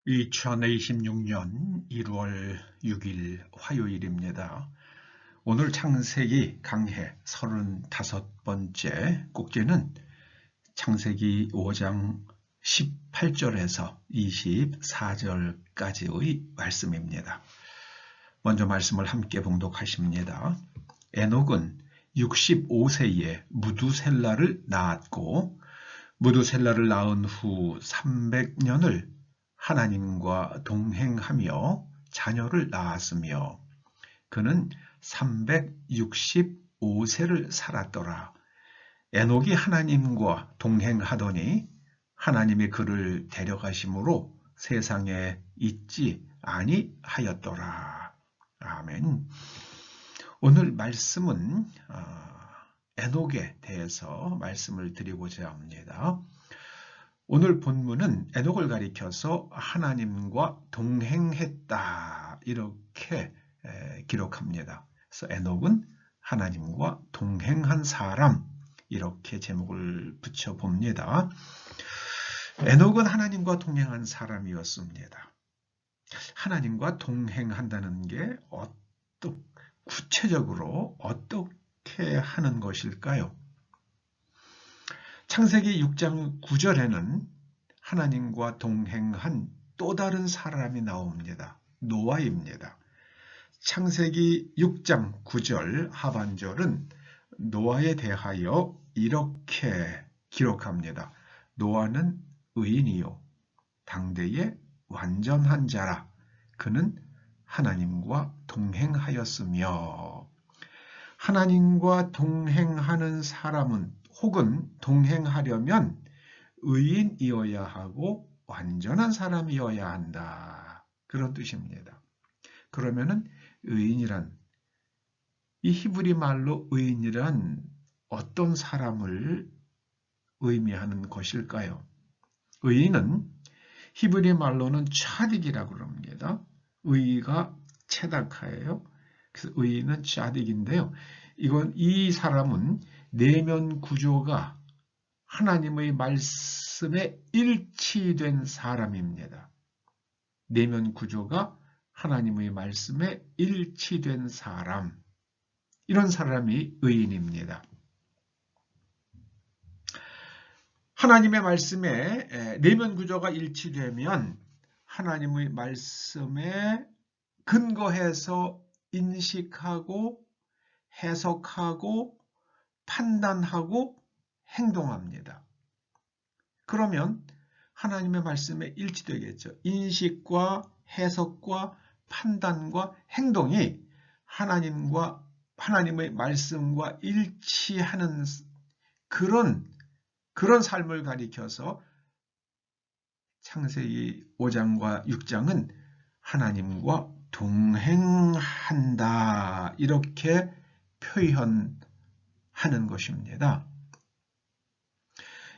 2026년 1월 6일 화요일입니다. 오늘 창세기 강해 35번째 꼭지는 창세기 5장 18절에서 24절까지의 말씀입니다. 먼저 말씀을 함께 봉독하십니다. 에녹은 65세에 무두셀라를 낳았고 무두셀라를 낳은 후 300년을 하나님과 동행하며 자녀를 낳았으며 그는 365세를 살았더라. 에녹이 하나님과 동행하더니 하나님이 그를 데려가심으로 세상에 있지 아니하였더라. 아멘. 오늘 말씀은 에녹에 대해서 말씀을 드리고자 합니다. 오늘 본문은 에녹을 가리켜서 하나님과 동행했다 이렇게 기록합니다. 그래서 에녹은 하나님과 동행한 사람 이렇게 제목을 붙여봅니다. 에녹은 하나님과 동행한 사람이었습니다. 하나님과 동행한다는 게 구체적으로 어떻게 하는 것일까요? 창세기 6장 9절에는 하나님과 동행한 또 다른 사람이 나옵니다. 노아입니다. 창세기 6장 9절 하반절은 노아에 대하여 이렇게 기록합니다. 노아는 의인이요 당대의 완전한 자라. 그는 하나님과 동행하였으며 하나님과 동행하는 사람은 혹은 동행하려면 의인이어야 하고 완전한 사람이어야 한다. 그런 뜻입니다. 그러면은 의인이란 이 히브리 말로 의인이란 어떤 사람을 의미하는 것일까요? 의인은 히브리 말로는 차딕이라고 합니다. 의가 체다카예요. 그래서 의인은 차딕인데요. 이 사람은 내면 구조가 하나님의 말씀에 일치된 사람입니다. 내면 구조가 하나님의 말씀에 일치된 사람. 이런 사람이 의인입니다. 하나님의 말씀에 내면 구조가 일치되면 하나님의 말씀에 근거해서 인식하고 해석하고 판단하고 행동합니다. 그러면 하나님의 말씀에 일치되겠죠. 인식과 해석과 판단과 행동이 하나님의 말씀과 일치하는 그런 삶을 가리켜서 창세기 5장과 6장은 하나님과 동행한다 이렇게 표현하는 것입니다.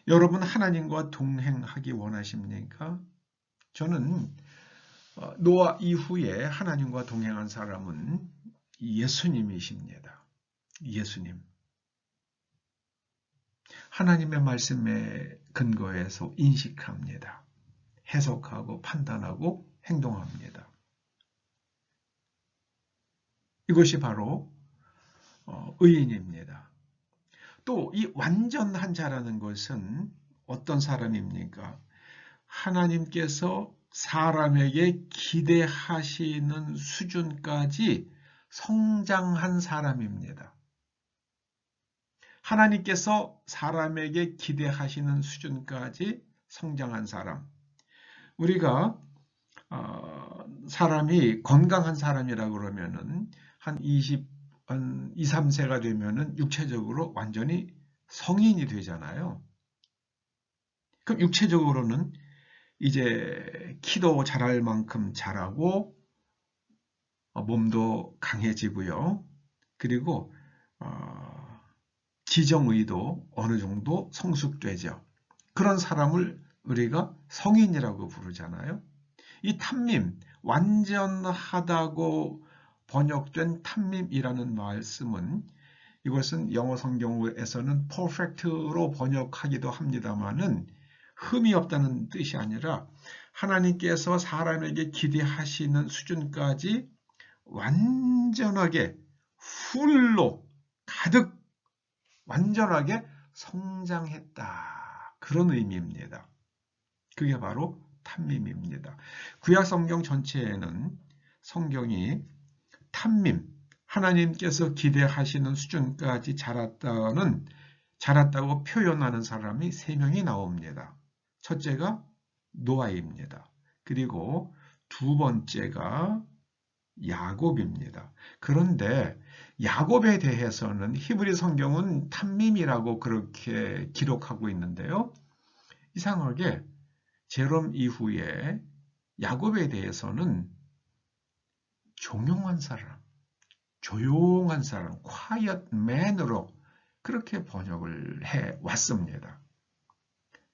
여러분 하나님과 동행하기 원하십니까? 저는 노아 이후에 하나님과 동행한 사람은 예수님이십니다. 예수님. 하나님의 말씀에 근거해서 인식합니다. 해석하고 판단하고 행동합니다. 이것이 바로 의인입니다. 또 이 완전한 자라는 것은 어떤 사람입니까? 하나님께서 사람에게 기대하시는 수준까지 성장한 사람입니다. 하나님께서 사람에게 기대하시는 수준까지 성장한 사람. 우리가 사람이 건강한 사람이라고 그러면은 한 23세가 되면은 육체적으로 완전히 성인이 되잖아요. 그럼 육체적으로는 이제 키도 자랄 만큼 자라고 몸도 강해지고요. 그리고 지정의도 어느 정도 성숙되죠. 그런 사람을 우리가 성인이라고 부르잖아요. 이 탐림, 완전하다고 번역된 탐림이라는 말씀은 이것은 영어 성경에서는 perfect로 번역하기도 합니다만은 흠이 없다는 뜻이 아니라 하나님께서 사람에게 기대하시는 수준까지 완전하게 풀로 가득 완전하게 성장했다. 그런 의미입니다. 그게 바로 탐밈입니다. 구약 성경 전체에는 성경이 탐밈, 하나님께서 기대하시는 수준까지 자랐다고 표현하는 사람이 3명이 나옵니다. 첫째가 노아입니다. 그리고 두 번째가 야곱입니다. 그런데 야곱에 대해서는 히브리 성경은 탐밈이라고 그렇게 기록하고 있는데요. 이상하게 제롬 이후에 야곱에 대해서는 종용한 사람, 조용한 사람, quiet man으로 그렇게 번역을 해 왔습니다.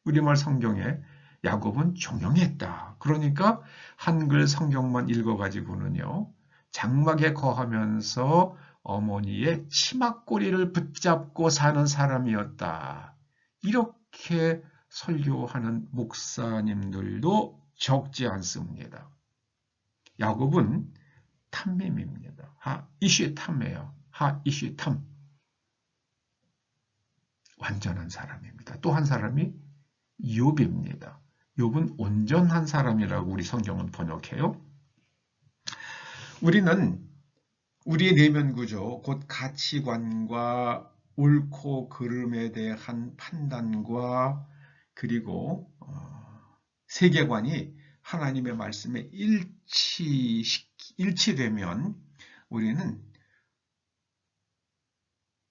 우리말 성경에 야곱은 종용했다. 그러니까 한글 성경만 읽어가지고는요. 장막에 거하면서 어머니의 치마꼬리를 붙잡고 사는 사람이었다. 이렇게 설교하는 목사님들도 적지 않습니다. 야곱은 탐밈입니다. 이쉬탐이에요. 이쉬탐. 완전한 사람입니다. 또 한 사람이 욥입니다. 욥은 온전한 사람이라고 우리 성경은 번역해요. 우리는 우리의 내면 구조, 곧 가치관과 옳고 그름에 대한 판단과 그리고 세계관이 하나님의 말씀에 일치되면 우리는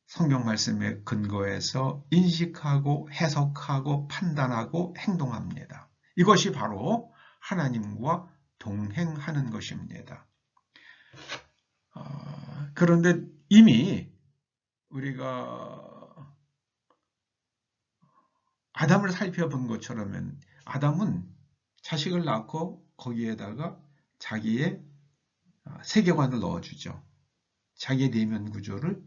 성경 말씀에 근거해서 인식하고 해석하고 판단하고 행동합니다. 이것이 바로 하나님과 동행하는 것입니다. 그런데 이미 우리가 아담을 살펴본 것처럼 아담은 자식을 낳고 거기에다가 자기의 세계관을 넣어주죠. 자기의 내면 구조를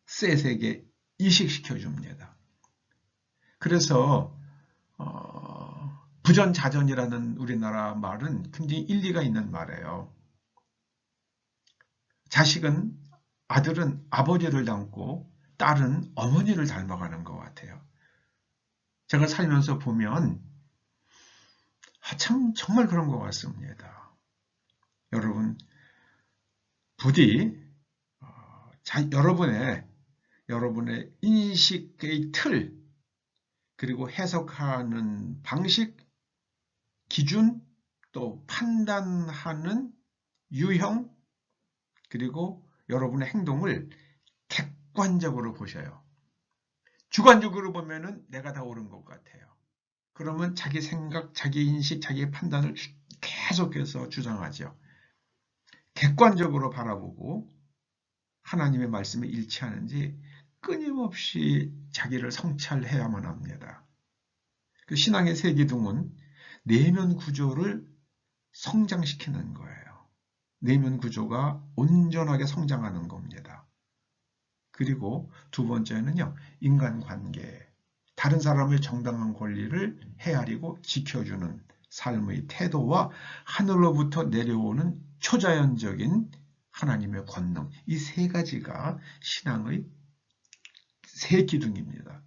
셋에게 이식시켜 줍니다. 그래서 부전자전이라는 우리나라 말은 굉장히 일리가 있는 말이에요. 아들은 아버지를 닮고 딸은 어머니를 닮아가는 것 같아요. 제가 살면서 보면 참 정말 그런 것 같습니다. 여러분 부디 여러분의 인식의 틀 그리고 해석하는 방식, 기준, 또 판단하는 유형 그리고 여러분의 행동을 객관적으로 보셔요. 주관적으로 보면은 내가 다 옳은 것 같아요. 그러면 자기 생각, 자기 인식, 자기 판단을 계속해서 주장하죠. 객관적으로 바라보고 하나님의 말씀에 일치하는지 끊임없이 자기를 성찰해야만 합니다. 그 신앙의 세 기둥은 내면 구조를 성장시키는 거예요. 내면 구조가 온전하게 성장하는 겁니다. 그리고 두 번째는요, 인간관계. 다른 사람의 정당한 권리를 헤아리고 지켜주는 삶의 태도와 하늘로부터 내려오는 초자연적인 하나님의 권능. 이 세 가지가 신앙의 세 기둥입니다.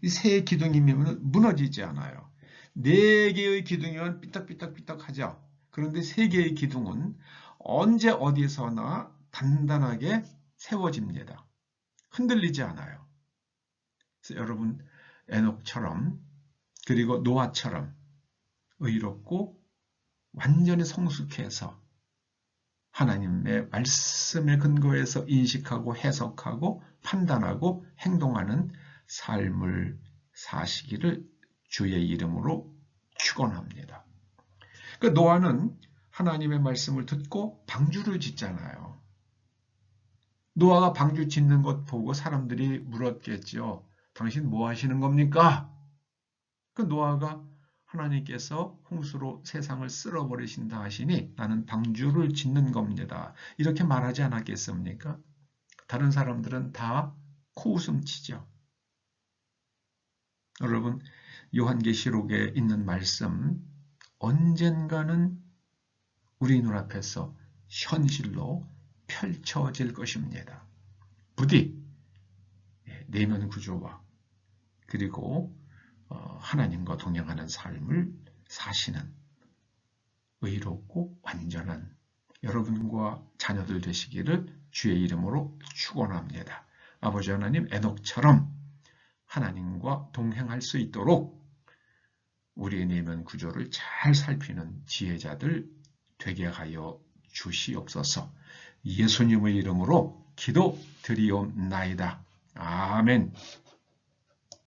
이 세 기둥이면 무너지지 않아요. 네 개의 기둥이면 삐딱삐딱삐딱하죠. 그런데 세 개의 기둥은 언제 어디서나 단단하게 세워집니다. 흔들리지 않아요. 그래서 여러분 에녹처럼 그리고 노아처럼 의롭고 완전히 성숙해서 하나님의 말씀에 근거해서 인식하고 해석하고 판단하고 행동하는 삶을 사시기를 주의 이름으로 축원합니다. 그 노아는 하나님의 말씀을 듣고 방주를 짓잖아요. 노아가 방주 짓는 것 보고 사람들이 물었겠죠. 당신 뭐 하시는 겁니까? 그 노아가 하나님께서 홍수로 세상을 쓸어버리신다 하시니 나는 방주를 짓는 겁니다. 이렇게 말하지 않았겠습니까? 다른 사람들은 다 코웃음 치죠. 여러분, 요한계시록에 있는 말씀 언젠가는 우리 눈앞에서 현실로 펼쳐질 것입니다. 부디 내면 구조와 그리고 하나님과 동행하는 삶을 사시는 의롭고 완전한 여러분과 자녀들 되시기를 주의 이름으로 축원합니다. 아버지 하나님, 에녹처럼 하나님과 동행할 수 있도록 우리의 내면 구조를 잘 살피는 지혜자들 되게 하여 주시옵소서. 예수님의 이름으로 기도드리옵나이다. 아멘.